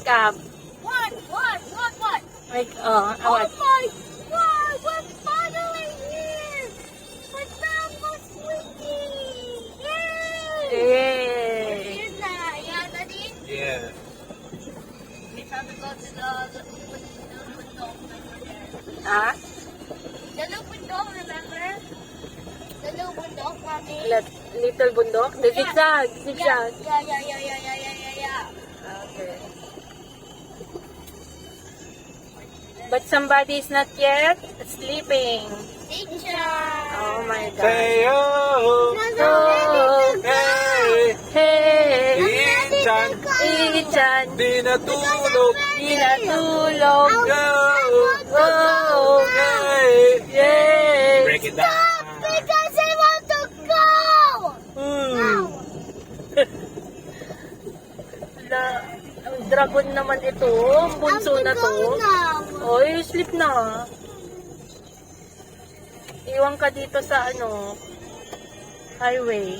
wake up. What? Wake, Oh what? my God! We're finally here! My grandma's sleeping! Yay! Yay! Here's that. Yeah, Daddy? Yeah. We have to go to the window over there. Ah? The little window, remember? The little window, Mommy. Little bundok? The zigzag. Zigzag. Yeah. Okay. But somebody is not yet sleeping. Teacher! Oh my God. Say oh, Oh, hey, hey! Inchan, Ichan! di natulog, Di natulog! go, Oh! hey, Yay! break it down. Because I want to go! Ang dragon naman ito. Ang bunso na to. Oy, sleep na. Iwan ka dito sa highway.